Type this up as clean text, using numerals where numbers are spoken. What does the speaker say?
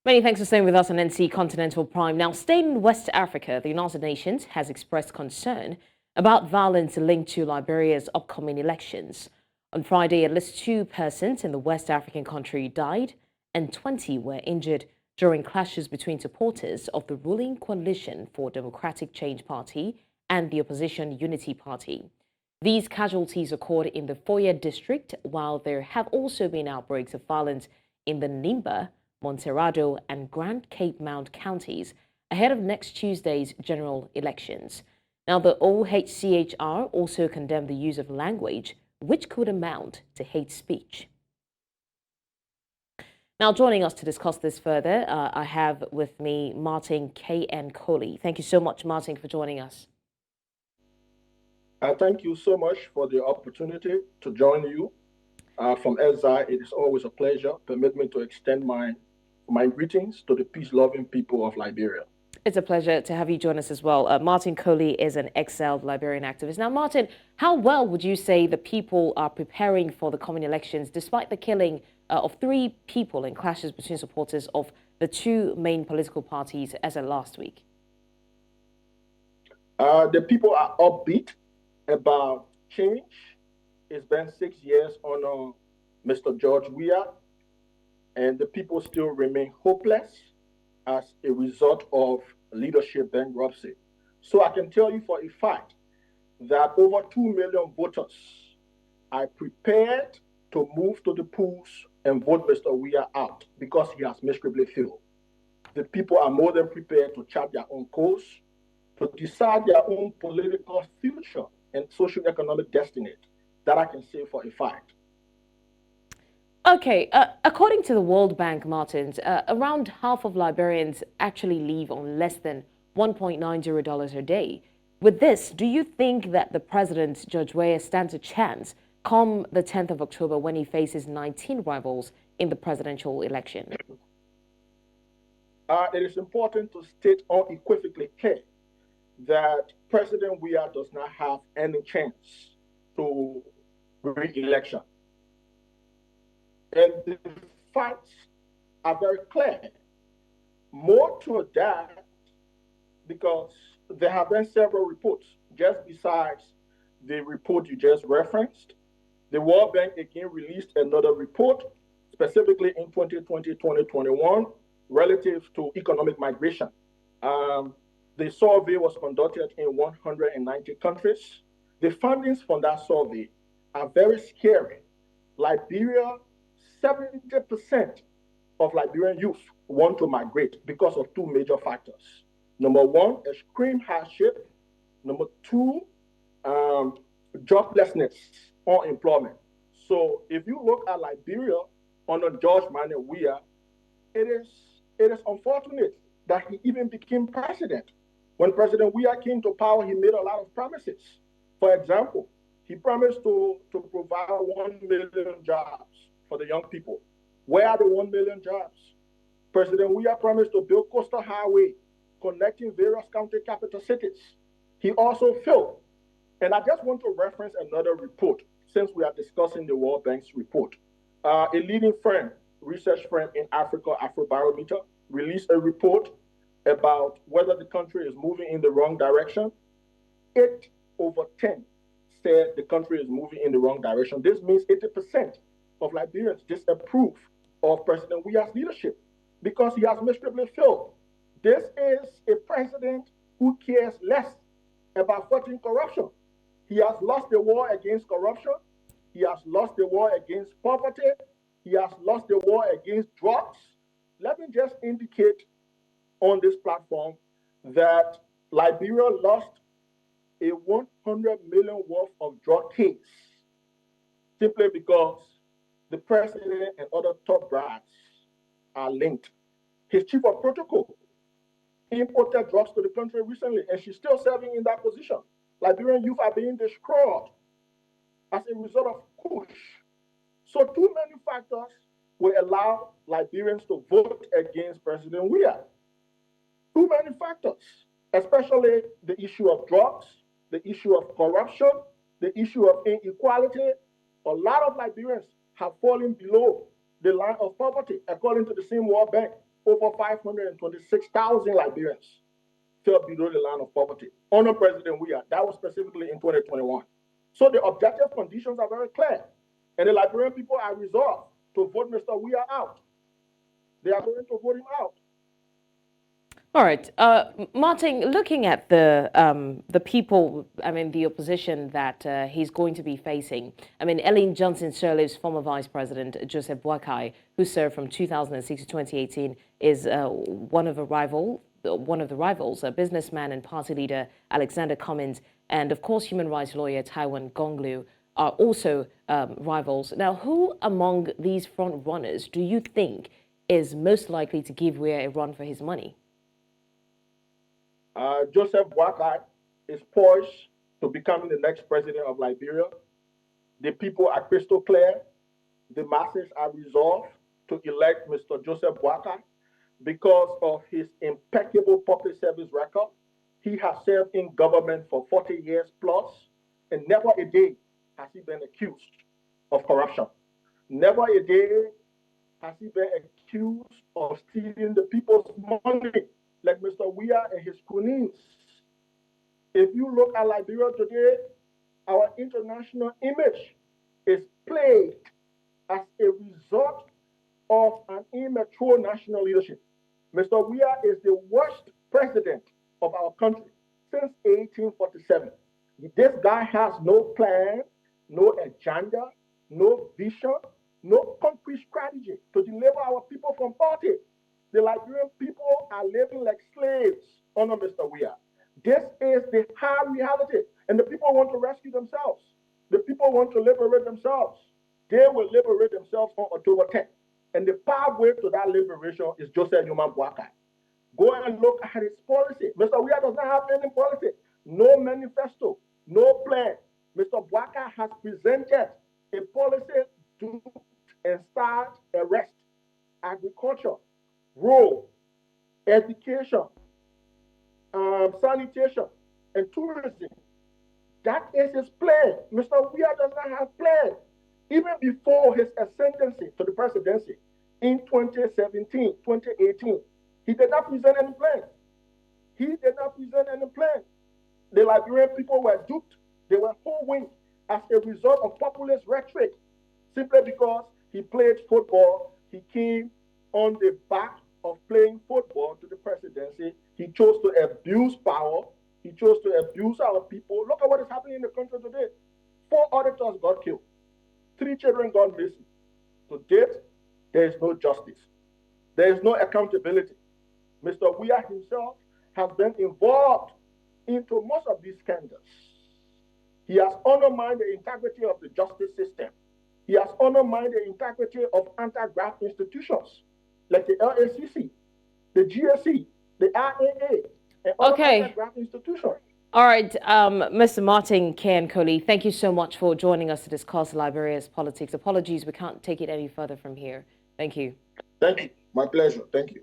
Many thanks for staying with us on NC Continental Prime. Now, staying in West Africa, the United Nations has expressed concern about violence linked to Liberia's upcoming elections. On Friday, at least 2 persons in the West African country died and 20 were injured during clashes between supporters of the ruling Coalition for Democratic Change Party and the opposition Unity Party. These casualties occurred in the Foya district, while there have also been outbreaks of violence in the Nimba, Montserrado, and Grand Cape Mount counties ahead of next Tuesday's general elections. Now, the OHCHR also condemned the use of language which could amount to hate speech. Now, joining us to discuss this further, I have with me Martin K.N. Kollie. Thank you so much, Martin, for joining us. Thank you so much for the opportunity to join you. From Exiled, it is always a pleasure. Permit me to extend my greetings to the peace-loving people of Liberia. It's a pleasure to have you join us as well. Martin Kollie is an exiled Liberian activist. Now, Martin, how well would you say the people are preparing for the coming elections, despite the killing of 3 people in clashes between supporters of the 2 main political parties as of last week? The people are upbeat about change. It's been 6 years on Mr. George Weah, and the people still remain hopeless as a result of leadership bankruptcy. So I can tell you for a fact that over 2 million voters are prepared to move to the polls and vote Mr. Weah out because he has miserably failed. The people are more than prepared to chart their own course, to decide their own political future and socio-economic destiny. That I can say for a fact. Okay, according to the World Bank, Martins, around half of Liberians actually live on less than $1.90 a day. With this, do you think that the president, George Weah, stands a chance come the 10th of October when he faces 19 rivals in the presidential election? It is important to state unequivocally clear that President Weah does not have any chance to re-election. And the facts are very clear. More to that, because there have been several reports, just besides the report you just referenced. The World Bank again released another report, specifically in 2020-2021, relative to economic migration. The survey was conducted in 190 countries. The findings from that survey are very scary. Liberia, 70% of Liberian youth want to migrate because of 2 major factors. Number 1, extreme hardship. Number 2, joblessness, unemployment. So if you look at Liberia under George Weah, it is unfortunate that he even became president. When President Weah came to power, he made a lot of promises. For example, he promised to provide 1 million jobs for the young people. Where are the 1 million jobs? President Weah promised to build coastal highway connecting various county capital cities. He also failed. And I just want to reference another report since we are discussing the World Bank's report. A leading firm, research firm in Africa, Afrobarometer, released a report about whether the country is moving in the wrong direction. 8 over 10 said the country is moving in the wrong direction. This means 80% of Liberians disapprove of President Weah's leadership because he has miserably failed. This is a president who cares less about fighting corruption. He has lost the war against corruption. He has lost the war against poverty. He has lost the war against drugs. Let me just indicate on this platform that Liberia lost a 100 million worth of drug case simply because the president and other top brass are linked. His chief of protocol imported drugs to the country recently, and she's still serving in that position. Liberian youth are being destroyed as a result of push. So too many factors will allow Liberians to vote against President Weah. Too many factors, especially the issue of drugs, the issue of corruption, the issue of inequality. A lot of Liberians have fallen below the line of poverty, according to the same World Bank. over 526,000 Liberians fell below the line of poverty under President Weah. That was specifically in 2021. So the objective conditions are very clear. And the Liberian people are resolved to vote Mr. Weah out. They are going to vote him out. All right, Martin. Looking at the people, I mean, the opposition that he's going to be facing. I mean, Ellen Johnson Sirleaf's former vice president Joseph Boakai, who served from 2006 to 2018, is one of the rivals, a businessman and party leader Alexander Cummins, and of course, human rights lawyer Taiwan Gonglu are also rivals. Now, who among these front runners do you think is most likely to give Weah a run for his money? Joseph Boakai is poised to become the next president of Liberia. The people are crystal clear. The masses are resolved to elect Mr. Joseph Boakai because of his impeccable public service record. He has served in government for 40 years plus, and never a day has he been accused of corruption. Never a day has he been accused of stealing the people's money, like Mr. Weah and his cronies. If you look at Liberia today, our international image is plagued as a result of an immature national leadership. Mr. Weah is the worst president of our country since 1847. This guy has no plan, no agenda, no vision, no concrete strategy to deliver our people from poverty. The Liberian people are living like slaves under Mr. Weah. This is the hard reality, and the people want to rescue themselves. The people want to liberate themselves. They will liberate themselves on October 10th. And the pathway to that liberation is Joseph Boakai. Go and look at his policy. Mr. Weah does not have any policy, no manifesto, no plan. Mr. Boakai has presented a policy to and start, arrest, agriculture, road, education, sanitation, and tourism. That is his plan. Mr. Weah does not have plan. Even before his ascendancy to the presidency in 2017, 2018, he did not present any plan. He did not present any plan. The Liberian people were duped. They were hoodwinked as a result of populist rhetoric, simply because he played football. He came on the back of playing football to the presidency. He chose to abuse power. He chose to abuse our people. Look at what is happening in the country today. 4 auditors got killed. 3 children got missing. To date, there is no justice. There is no accountability. Mr. Weah himself has been involved into most of these scandals. He has undermined the integrity of the justice system. He has undermined the integrity of anti-graft institutions like the LACC, the GSC, the IAA, and other anti-graft institutions. All right, Mr. Martin Kollie, thank you so much for joining us to discuss Liberia's politics. Apologies, we can't take it any further from here. Thank you. Thank you. My pleasure. Thank you.